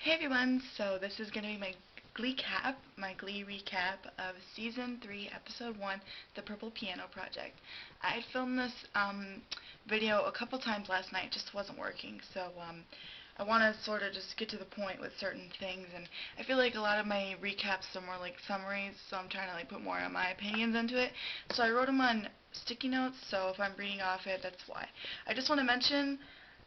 Hey everyone, so this is going to be my Glee recap of Season 3, Episode 1, The Purple Piano Project. I had filmed this video a couple times last night, it just wasn't working, so I want to sort of just get to the point with certain things, and I feel like a lot of my recaps are more like summaries, so I'm trying to put more of my opinions into it. So I wrote them on sticky notes, so if I'm reading off it, that's why. I just want to mention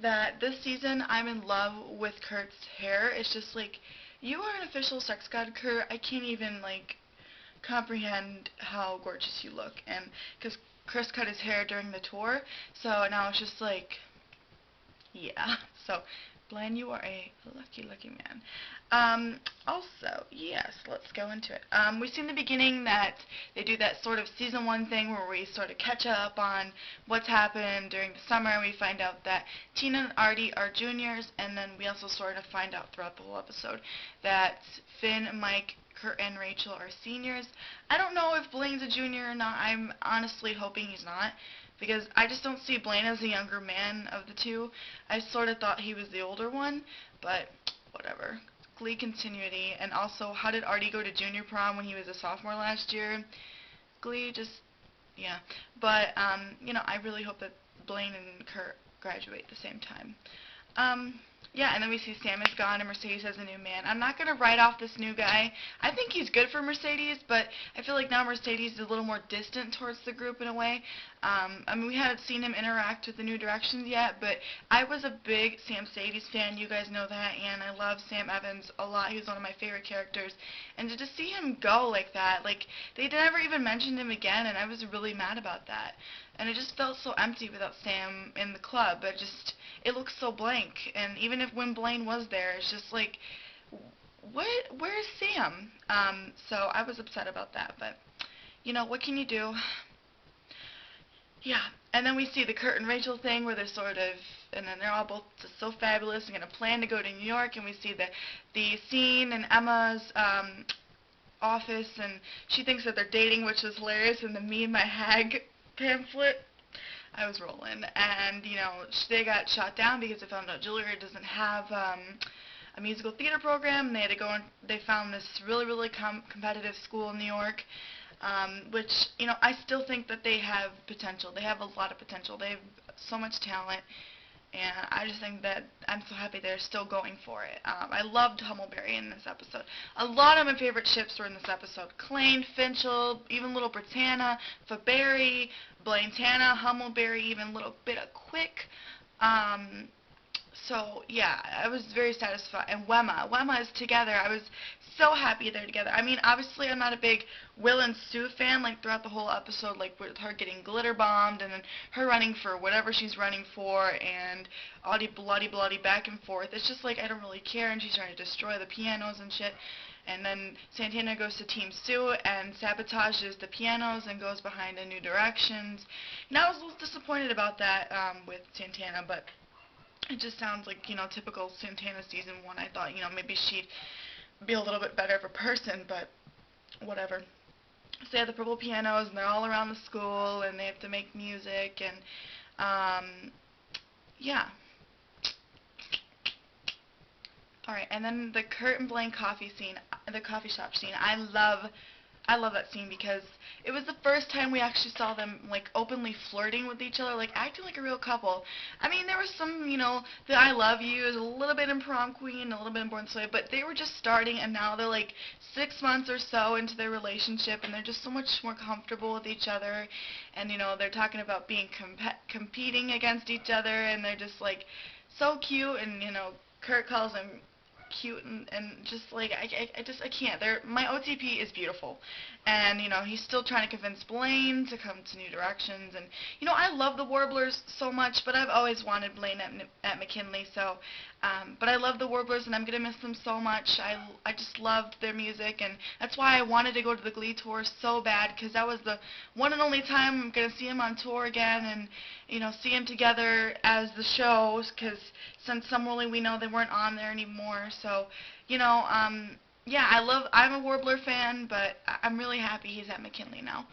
that this season I'm in love with Kurt's hair. It's just you are an official sex god, Kurt. I can't even comprehend how gorgeous you look. And because Chris cut his hair during the tour, so now it's just yeah. So Blaine, you are a lucky, lucky man. Also, yes, let's go into it. We see in the beginning that they do that sort of season 1 thing where we sort of catch up on what's happened during the summer, and we find out that Tina and Artie are juniors, and then we also sort of find out throughout the whole episode that Finn, Mike, Kurt, and Rachel are seniors. I don't know if Blaine's a junior or not. I'm honestly hoping he's not, because I just don't see Blaine as the younger man of the two. I sort of thought he was the older one, but whatever. Glee continuity, and also, how did Artie go to junior prom when he was a sophomore last year? Glee just, yeah. But, I really hope that Blaine and Kurt graduate at the same time. Yeah, and then we see Sam is gone and Mercedes has a new man. I'm not going to write off this new guy. I think he's good for Mercedes, but I feel like now Mercedes is a little more distant towards the group in a way. I mean, we haven't seen him interact with the New Directions yet, but I was a big Sam Sadie's fan. You guys know that, and I love Sam Evans a lot. He was one of my favorite characters. And to just see him go like that, they never even mentioned him again, and I was really mad about that. And it just felt so empty without Sam in the club. It looks so blank. And even if when Blaine was there, it's just where's Sam? So I was upset about that, but what can you do? Yeah, and then we see the Kurt and Rachel thing where and then they're all both just so fabulous and going to plan to go to New York, and we see the scene in Emma's office, and she thinks that they're dating, which is hilarious, and the Me and My Hag pamphlet, I was rolling, and, they got shot down because they found out Juilliard doesn't have a musical theater program, and they had to go and they found this really, really competitive school in New York, which, I still think that they have potential. They have a lot of potential. They have so much talent, and I just think that I'm so happy they're still going for it. I loved Hummleberry in this episode. A lot of my favorite ships were in this episode. Klaine, Finchel, even little Britannia, Faberry, Blaine, Tana, Hummleberry, even a little bit of Quick. So, yeah, I was very satisfied. And Wemma is together. I was so happy they're together. I mean, obviously, I'm not a big Will and Sue fan, throughout the whole episode, with her getting glitter bombed, and then her running for whatever she's running for, and all the bloody back and forth. It's just I don't really care, and she's trying to destroy the pianos and shit. And then Santana goes to Team Sue and sabotages the pianos and goes behind the New Directions. And I was a little disappointed about that with Santana, but it just sounds like, typical Santana season 1. I thought, maybe she'd be a little bit better of a person, but whatever. So they have the purple pianos, and they're all around the school, and they have to make music, and, yeah. Alright, and then the Kurt and Blaine coffee shop scene. I love that scene because it was the first time we actually saw them openly flirting with each other, acting like a real couple. I mean, there was some, the I love yous, a little bit in Prom Queen, a little bit in Born This Way, but they were just starting, and now they're 6 months or so into their relationship, and they're just so much more comfortable with each other, and they're talking about being competing against each other, and they're just so cute, and Kurt calls him cute, and just I can't. My OTP is beautiful, and he's still trying to convince Blaine to come to New Directions, and I love the Warblers so much, but I've always wanted Blaine at McKinley, so but I love the Warblers, and I'm gonna miss them so much. I just loved their music, and that's why I wanted to go to the Glee tour so bad, because that was the one and only time I'm gonna see them on tour again, and see them together as the shows, because since Summerly we know they weren't on there anymore, so yeah, I'm a Warbler fan, but I'm really happy he's at McKinley now.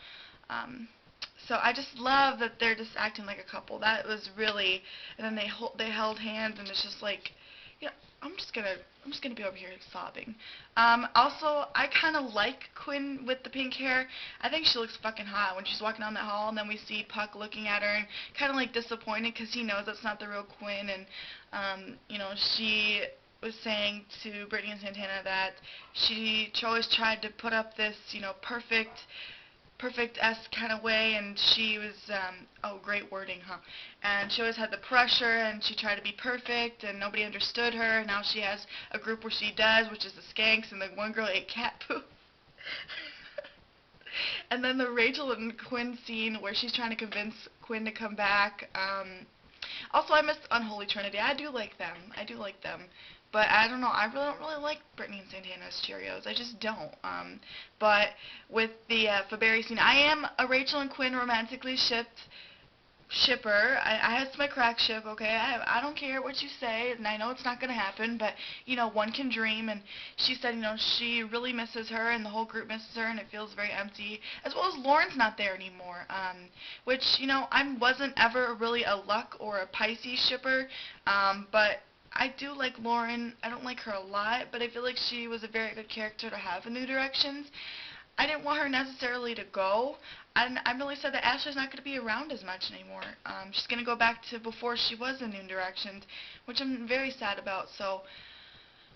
So I just love that they're just acting like a couple. That was really, and then they held hands, and it's just I'm just gonna be over here sobbing. Also, I kind of like Quinn with the pink hair. I think she looks fucking hot when she's walking down that hall, and then we see Puck looking at her and kind of like disappointed because he knows that's not the real Quinn, and you know, she was saying to Brittany and Santana that she always tried to put up this, you know, perfect-esque kind of way, and she was, oh, great wording, huh? And she always had the pressure, and she tried to be perfect, and nobody understood her, and now she has a group where she does, which is the Skanks, and the one girl ate cat poo. And then the Rachel and Quinn scene where she's trying to convince Quinn to come back. Also, I missed Unholy Trinity. I do like them. But I don't know, I really don't really like Brittany and Santana's Cheerios. I just don't. But with the Faberry scene, I am a Rachel and Quinn romantically shipper. It's my crack ship, okay? I don't care what you say, and I know it's not going to happen, but, you know, one can dream, and she said, you know, she really misses her, and the whole group misses her, and it feels very empty, as well as Lauren's not there anymore, which, you know, I wasn't ever really a Luck or a Pisces shipper, but I do like Lauren. I don't like her a lot, but I feel like she was a very good character to have in New Directions. I didn't want her necessarily to go. I'm really sad that Ashley's not going to be around as much anymore. She's going to go back to before she was in New Directions, which I'm very sad about. So,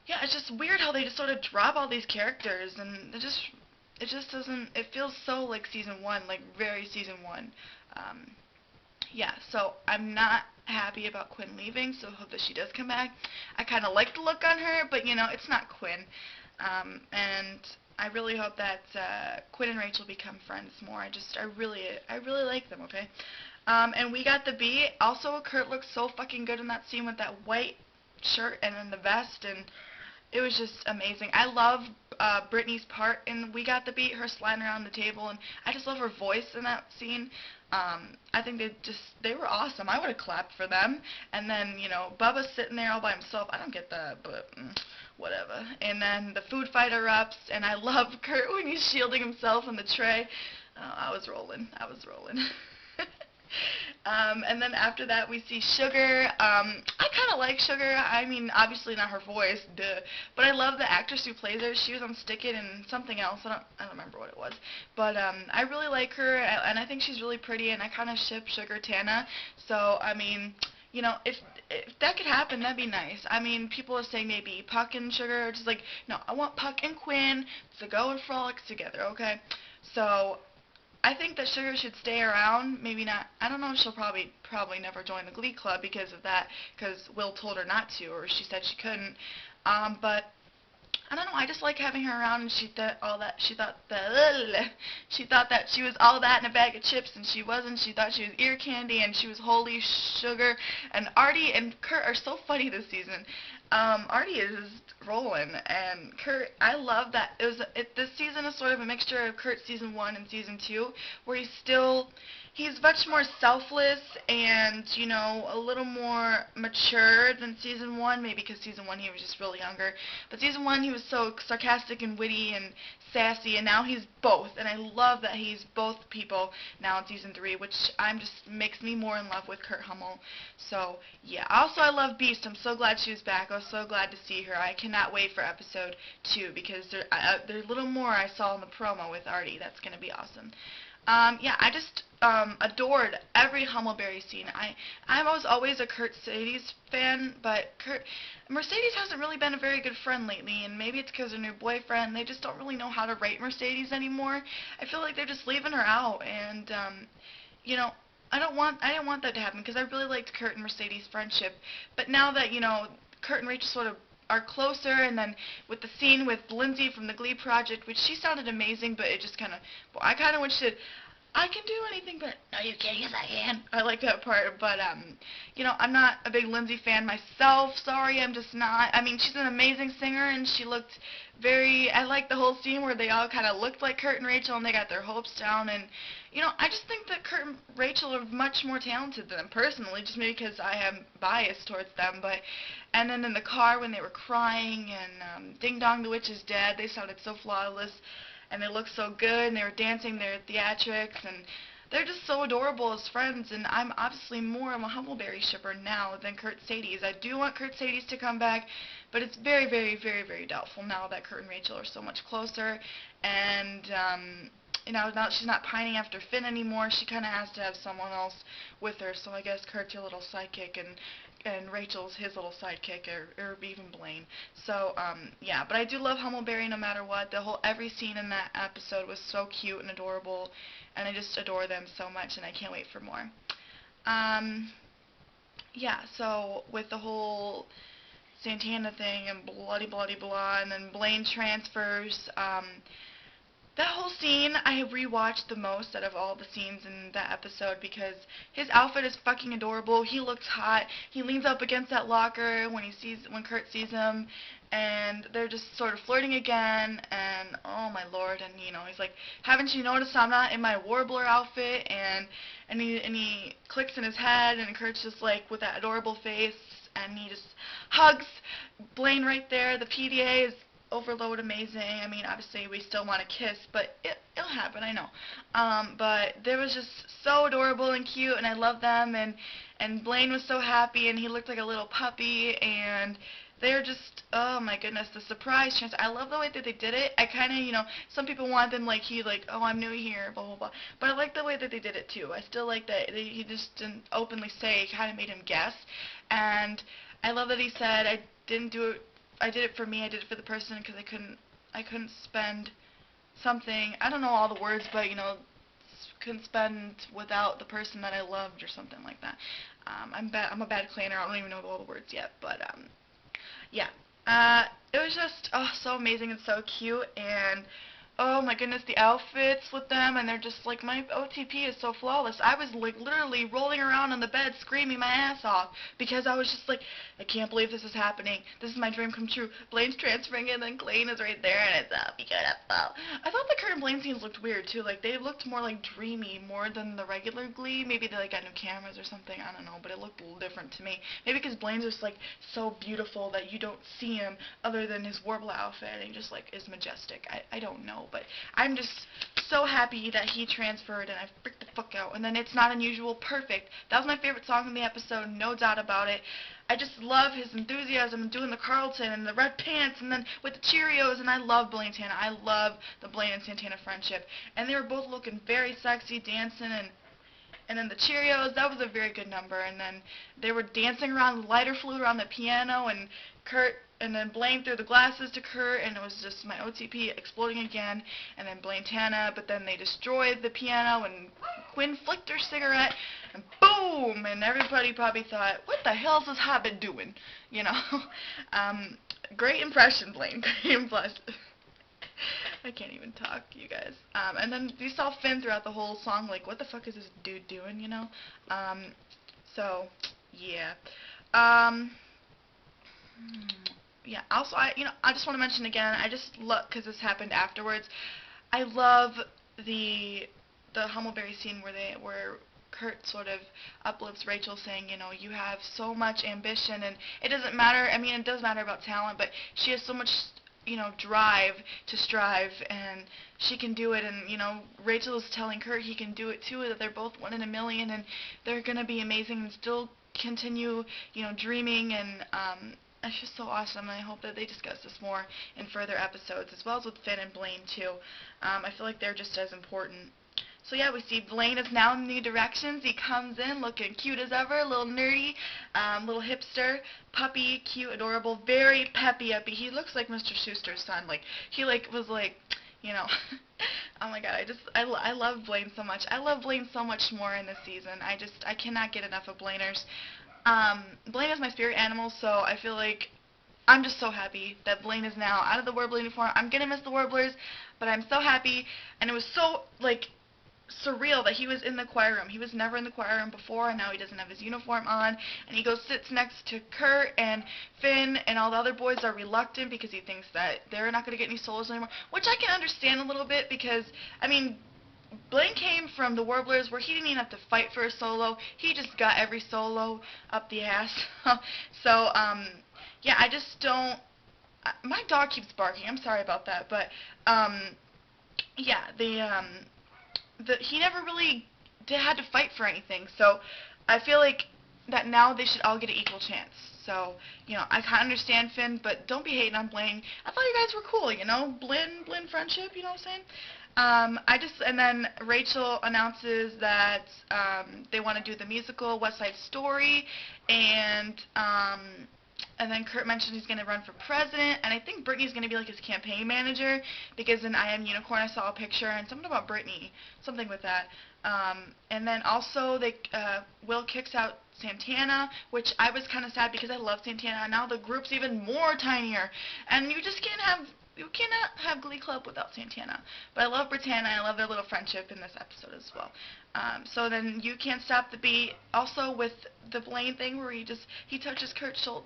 yeah, it's just weird how they just sort of drop all these characters, and it just doesn't, it feels so like season 1, like very season 1. Yeah, so I'm not happy about Quinn leaving, so hope that she does come back. I kind of like the look on her, but, you know, it's not Quinn. And I really hope that Quinn and Rachel become friends more. I really like them, okay? And we got the beat. Also, Kurt looks so fucking good in that scene with that white shirt and then the vest, and it was just amazing. I love Brittany's part in We Got the Beat, her sliding around the table, and I just love her voice in that scene. I think they were awesome. I would have clapped for them. And then, you know, Bubba's sitting there all by himself. I don't get that, but whatever. And then the food fight erupts, and I love Kurt when he's shielding himself in the tray. I was rolling. And then after that, we see Sugar. I kind of like Sugar. I mean, obviously not her voice, duh. But I love the actress who plays her. She was on Stick It and something else. I don't remember what it was. But I really like her, and I think she's really pretty, and I kind of ship Sugar Tana. So, I mean, you know, if that could happen, that'd be nice. I mean, people are saying maybe Puck and Sugar. Just like, no, I want Puck and Quinn to go and frolic together, okay? So I think that Sugar should stay around. Maybe not. I don't know if she'll probably never join the Glee Club because of that, because Will told her not to, or she said she couldn't. But I don't know. I just like having her around, and she thought that she was all that in a bag of chips, and she wasn't. She thought she was ear candy, and she was holy sugar. And Artie and Kurt are so funny this season. Artie is rolling, and Kurt, I love that. This season is sort of a mixture of Kurt season 1 and season 2, where he's much more selfless and, you know, a little more mature than season 1, maybe because season 1 he was just really younger. But season 1 he was so sarcastic and witty and sassy, and now he's both, and I love that he's both people now in season 3, which just makes me more in love with Kurt Hummel. So, yeah. Also, I love Beast. I'm so glad she was back. I was so glad to see her. I cannot wait for episode 2, because there's a little more I saw in the promo with Artie. That's going to be awesome. Yeah, I just adored every Hummleberry scene. I was always a Kurt Sadie's fan, but Mercedes hasn't really been a very good friend lately, and maybe it's because her new boyfriend. They just don't really know how to rate Mercedes anymore. I feel like they're just leaving her out, and you know, I didn't want that to happen, because I really liked Kurt and Mercedes' friendship. But now that, you know, Kurt and Rachel sort of are closer, and then with the scene with Lindsay from the Glee Project, which she sounded amazing, but it just kind of, well, I kind of wish that I can do anything, but no, you can't. Yes, I can. I like that part, but you know, I'm not a big Lindsay fan myself. Sorry, I'm just not. I mean, she's an amazing singer, and she looked I like the whole scene where they all kind of looked like Kurt and Rachel, and they got their hopes down, and you know, I just think that Kurt and Rachel are much more talented than them personally, just maybe because I am biased towards them. But and then in the car when they were crying and Ding Dong the Witch is Dead, they sounded so flawless. And they looked so good, and they were dancing their theatrics, and they're just so adorable as friends, and I'm obviously more of a Humbleberry shipper now than Kurt Sadie's. I do want Kurt Sadie's to come back, but it's very, very, very, very doubtful now that Kurt and Rachel are so much closer, and now she's not pining after Finn anymore. She kind of has to have someone else with her, so I guess Kurt's your little sidekick, and Rachel's his little sidekick, or even Blaine. So, yeah, but I do love Humbleberry no matter what. Every scene in that episode was so cute and adorable, and I just adore them so much, and I can't wait for more. Yeah, so with the whole Santana thing and bloody blah, and then Blaine transfers, that whole scene I have rewatched the most out of all the scenes in that episode because his outfit is fucking adorable. He looks hot. He leans up against that locker when Kurt sees him, and they're just sort of flirting again, and oh my lord, and he's like, haven't you noticed I'm not in my Warbler outfit? And he clicks in his head, and Kurt's just like with that adorable face, and he just hugs Blaine right there. The PDA is overload amazing. I mean, obviously we still want to kiss, but it'll happen, I know. But they was just so adorable and cute, and I love them, and Blaine was so happy, and he looked like a little puppy, and they're just, oh my goodness, the surprise chance. I love the way that they did it. I kind of, some people want them like, oh, I'm new here, blah, blah, blah. But I like the way that they did it, too. I still like that he just didn't openly say, he kind of made him guess. And I love that he said, I did it for me, I did it for the person, because I couldn't spend something, I don't know all the words, but, couldn't spend without the person that I loved, or something like that. I'm a bad cleaner, I don't even know all the words yet, but, yeah, it was just, oh, so amazing and so cute, and oh my goodness, the outfits with them, and they're just like, my OTP is so flawless. I was like literally rolling around on the bed screaming my ass off because I was just like, I can't believe this is happening. This is my dream come true. Blaine's transferring and then Blaine is right there, and it's beautiful. I thought the Kurt and Blaine scenes looked weird too. Like they looked more like dreamy more than the regular Glee. Maybe they like got new cameras or something. I don't know, but it looked a little different to me. Maybe because Blaine's just like so beautiful that you don't see him other than his Warbler outfit, and he just like is majestic. I don't know, but I'm just so happy that he transferred, and I freaked the fuck out. And then It's Not Unusual, perfect. That was my favorite song in the episode, no doubt about it. I just love his enthusiasm and doing the Carlton and the red pants, and then with the Cheerios, and I love Blaine and Santana. I love the Blaine and Santana friendship. And they were both looking very sexy, dancing, and then the Cheerios, that was a very good number. And then they were dancing around, the lighter flew around the piano, and then Blaine threw the glasses to Kurt, and it was just my OTP exploding again, and then Blaine Tana, but then they destroyed the piano, and Quinn flicked her cigarette, and boom, and everybody probably thought, what the hell is this hobbit doing, Great impression, Blaine, great impression. I can't even talk, you guys. And then you saw Finn throughout the whole song, like, what the fuck is this dude doing, So, yeah. Yeah, also, I just want to mention again, I just love, because this happened afterwards, I love the Humbleberry scene where Kurt sort of uplifts Rachel saying, you have so much ambition, and it doesn't matter, I mean, it does matter about talent, but she has so much, drive to strive, and she can do it, and, Rachel is telling Kurt he can do it too, that they're both 1 in a million, and they're going to be amazing and still continue, dreaming, and, it's just so awesome, and I hope that they discuss this more in further episodes, as well as with Finn and Blaine, too. I feel like they're just as important. So yeah, we see Blaine is now in New Directions. He comes in looking cute as ever, a little nerdy, little hipster, puppy, cute, adorable, very peppy-uppy. He looks like Mr. Schuster's son. Like, he was like, oh my god, I love Blaine so much. I love Blaine so much more in this season. I cannot get enough of Blainers. Blaine is my spirit animal, so I feel like I'm just so happy that Blaine is now out of the Warbler uniform. I'm gonna miss the Warblers, but I'm so happy, and it was so, like, surreal that he was in the choir room. He was never in the choir room before, and now he doesn't have his uniform on, and he sits next to Kurt and Finn, and all the other boys are reluctant because he thinks that they're not going to get any solos anymore, which I can understand a little bit because, I mean, Blaine came from the Warblers where he didn't even have to fight for a solo. He just got every solo up the ass. So, yeah, I just don't... My dog keeps barking. I'm sorry about that. But, yeah, he never really had to fight for anything. So I feel like that now they should all get an equal chance. So, I kind of understand Finn, but don't be hating on Blaine. I thought you guys were cool, Blaine friendship, you know what I'm saying? And then Rachel announces that they want to do the musical West Side Story, and then Kurt mentioned he's going to run for president, and I think Brittany's going to be like his campaign manager, because in I Am Unicorn I saw a picture and something about Brittany, something with that. And then also Will kicks out Santana, which I was kind of sad because I love Santana, and now the group's even more tinier, and you cannot have Glee Club without Santana. But I love Britannia, I love their little friendship in this episode as well. So then You Can't Stop the Beat, also with the Blaine thing where he touches Kurt's shoulder,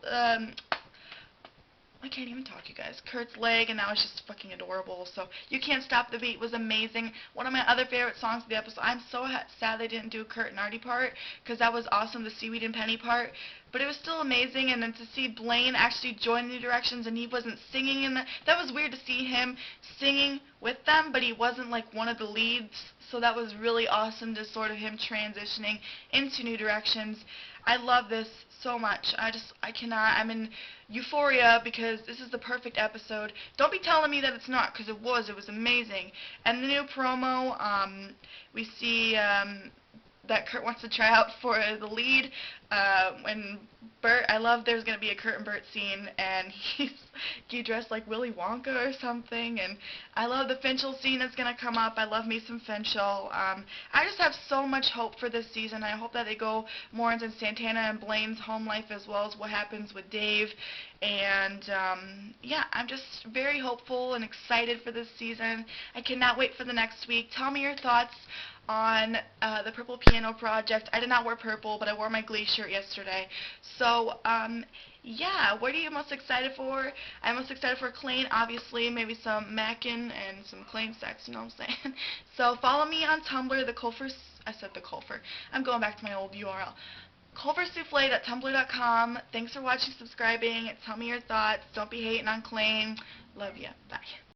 I can't even talk, you guys. Kurt's leg, and that was just fucking adorable. So You Can't Stop the Beat was amazing. One of my other favorite songs of the episode. I'm so sad they didn't do Kurt and Artie part, because that was awesome, the Seaweed and Penny part. But it was still amazing, and then to see Blaine actually join New Directions and he wasn't singing in that was weird to see him singing with them, but he wasn't like one of the leads. So that was really awesome to sort of him transitioning into New Directions. I love this so much. I cannot. I'm in euphoria because this is the perfect episode. Don't be telling me that it's not, because it was amazing. And the new promo, we see that Kurt wants to try out for the lead. When Bert, I love there's going to be a Kurt and Bert scene, and he dressed like Willy Wonka or something, and I love the Finchel scene that's going to come up. I love me some Finchel. I just have so much hope for this season. I hope that they go more into Santana and Blaine's home life as well as what happens with Dave, and yeah, I'm just very hopeful and excited for this season. I cannot wait for the next week. Tell me your thoughts on the Purple Piano Project. I did not wear purple, but I wore my Glee shirt yesterday. So, yeah, what are you most excited for? I'm most excited for Klain, obviously, maybe some Mackin and some Klain sex, you know what I'm saying? So follow me on Tumblr, I'm going back to my old URL. culversouffle.tumblr.com. Thanks for watching, subscribing. Tell me your thoughts. Don't be hating on Klain. Love ya. Bye.